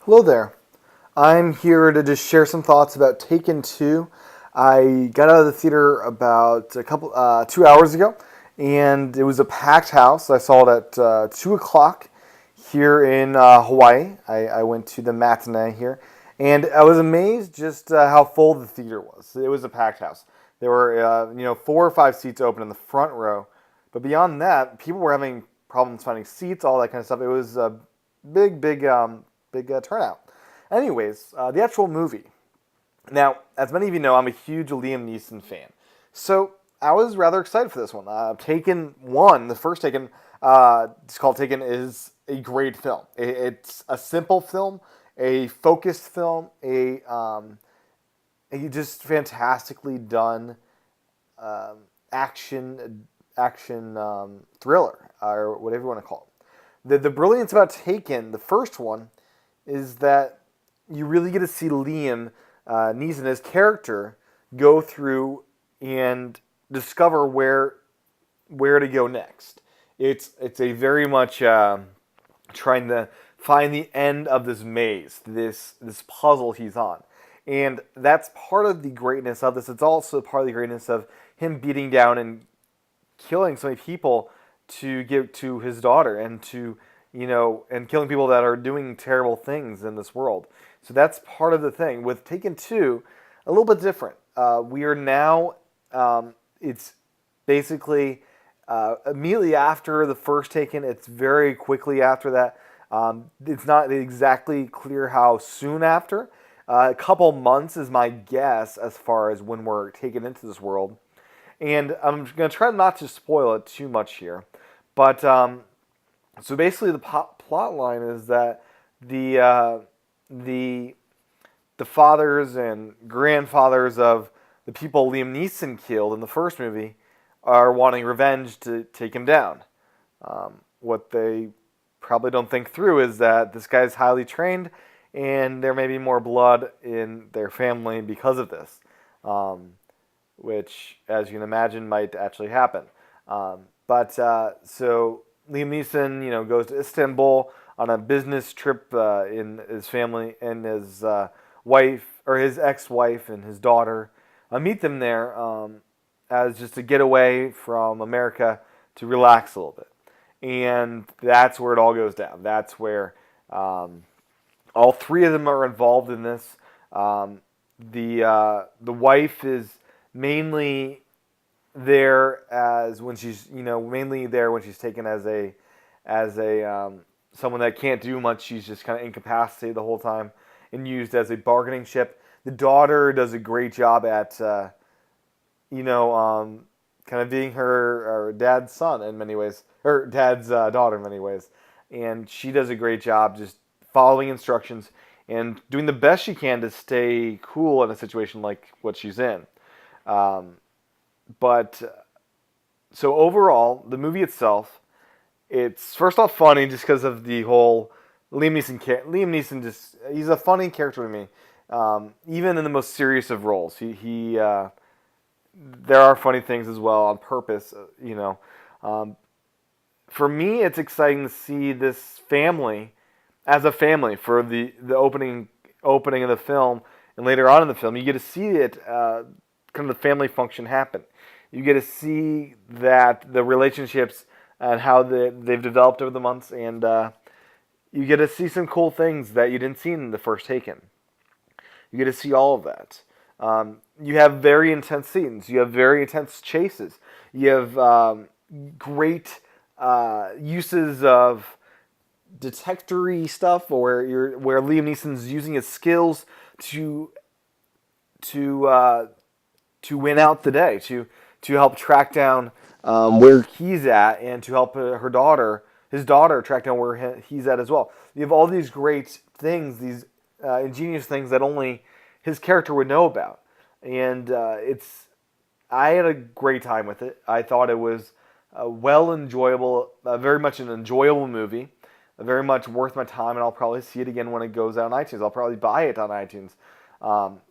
Hello there. I'm here to just share some thoughts about Taken 2. I got out of the theater about 2 hours ago, and it was a packed house. I saw it at 2 o'clock here in Hawaii. I went to the matinee here, and I was amazed just how full the theater was. It was a packed house. There were 4 or 5 seats open in the front row, but beyond that, people were having problems finding seats, all that kind of stuff. It was a big turnout. Anyways, the actual movie. Now, as many of you know, I'm a huge Liam Neeson fan. So I was rather excited for this one. Taken 1, the first Taken, it's called Taken, is a great film. It's a simple film, a focused film, a just fantastically done um, action thriller, or whatever you want to call it. The brilliance about Taken, the first one, is that you really get to see Liam Neeson, his character, go through and discover where to go next. It's a very much trying to find the end of this maze, this puzzle he's on, and that's part of the greatness of this. It's also part of the greatness of him beating down and killing so many people to give to his daughter and to and killing people that are doing terrible things in this world. So that's part of the thing. With Taken 2, a little bit different. We are now, it's basically immediately after the first Taken. It's very quickly after that. It's not exactly clear how soon after. A couple months is my guess as far as when we're taken into this world. And I'm going to try not to spoil it too much here. But so basically, the plot line is that the the fathers and grandfathers of the people Liam Neeson killed in the first movie are wanting revenge to take him down. What they probably don't think through is that this guy's highly trained, and there may be more blood in their family because of this, which, as you can imagine, might actually happen. So Liam Neeson, goes to Istanbul on a business trip in his family and his wife or his ex-wife and his daughter. Meet them there as just a getaway from America to relax a little bit, and that's where it all goes down. That's where all three of them are involved in this. The wife is mainly there as when she's mainly there when she's taken as a someone that can't do much. She's just kind of incapacitated the whole time and used as a bargaining chip. The daughter does a great job at kind of being her dad's son in many ways, or dad's daughter in many ways, and she does a great job just following instructions and doing the best she can to stay cool in a situation like what she's in. Um, but so overall, the movie itself, it's first off funny just because of the whole Liam Neeson. Liam Neeson he's a funny character to me. Even in the most serious of roles, he there are funny things as well on purpose. For me, it's exciting to see this family as a family for the opening of the film, and later on in the film, you get to see it kind of the family function happen. You get to see that the relationships and how they've developed over the months, and you get to see some cool things that you didn't see in the first Taken. You get to see all of that. You have very intense scenes. You have very intense chases. You have great uses of detectory stuff, where Liam Neeson's using his skills to win out the day, to help track down where he's at, and to help his daughter, track down where he's at as well. You have all these great things, these ingenious things that only his character would know about, and I had a great time with it. I thought it was very much an enjoyable movie, very much worth my time, and I'll probably see it again when it goes out on iTunes. I'll probably buy it on iTunes.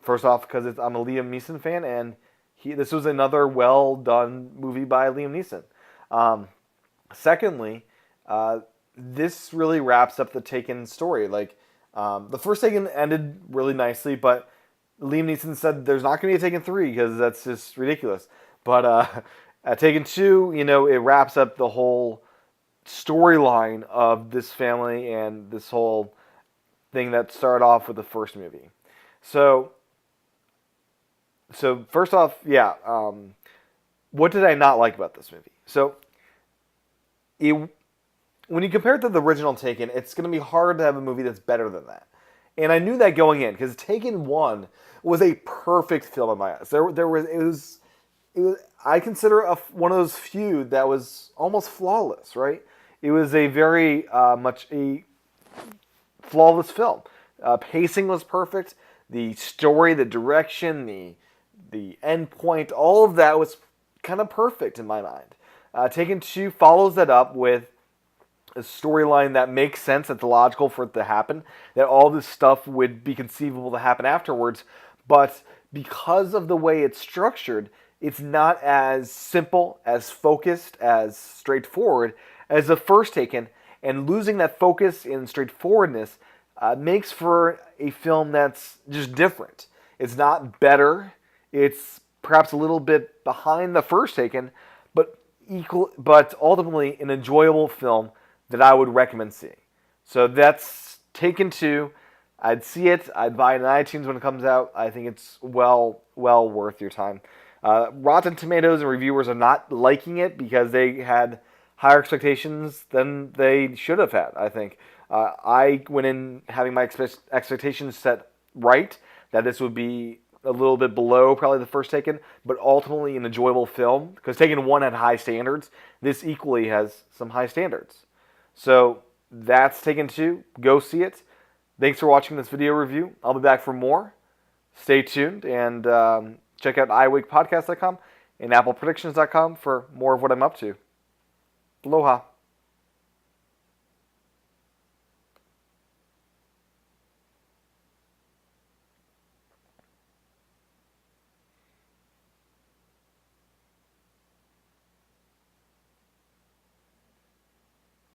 First off, because I'm a Liam Neeson fan, and this was another well done movie by Liam Neeson. Secondly, this really wraps up the Taken story. Like, The first Taken ended really nicely, but Liam Neeson said there's not going to be a Taken 3 because that's just ridiculous. But at Taken 2, it wraps up the whole storyline of this family and this whole thing that started off with the first movie. So, so first off, yeah, what did I not like about this movie? So, it, when you compare it to the original Taken, it's going to be hard to have a movie that's better than that. And I knew that going in because Taken 1 was a perfect film in my eyes. It was I consider one of those few that was almost flawless, right? It was a very much a flawless film. Pacing was perfect. The story, the direction, the end point, all of that was kind of perfect in my mind. Taken 2 follows that up with a storyline that makes sense, that's logical for it to happen, that all this stuff would be conceivable to happen afterwards, but because of the way it's structured, it's not as simple, as focused, as straightforward as the first Taken, and losing that focus and straightforwardness makes for a film that's just different. It's not better, it's perhaps a little bit behind the first Taken, but ultimately an enjoyable film that I would recommend seeing. So that's Taken 2. I'd see it. I'd buy it on iTunes when it comes out. I think it's well worth your time. Rotten Tomatoes and reviewers are not liking it because they had higher expectations than they should have had, I think. I went in having my expectations set right, that this would be a little bit below probably the first Taken, but ultimately an enjoyable film, because Taken 1 had high standards. This equally has some high standards. So that's Taken 2. Go see it. Thanks for watching this video review. I'll be back for more. Stay tuned and check out iWakePodcast.com and ApplePredictions.com for more of what I'm up to. Aloha.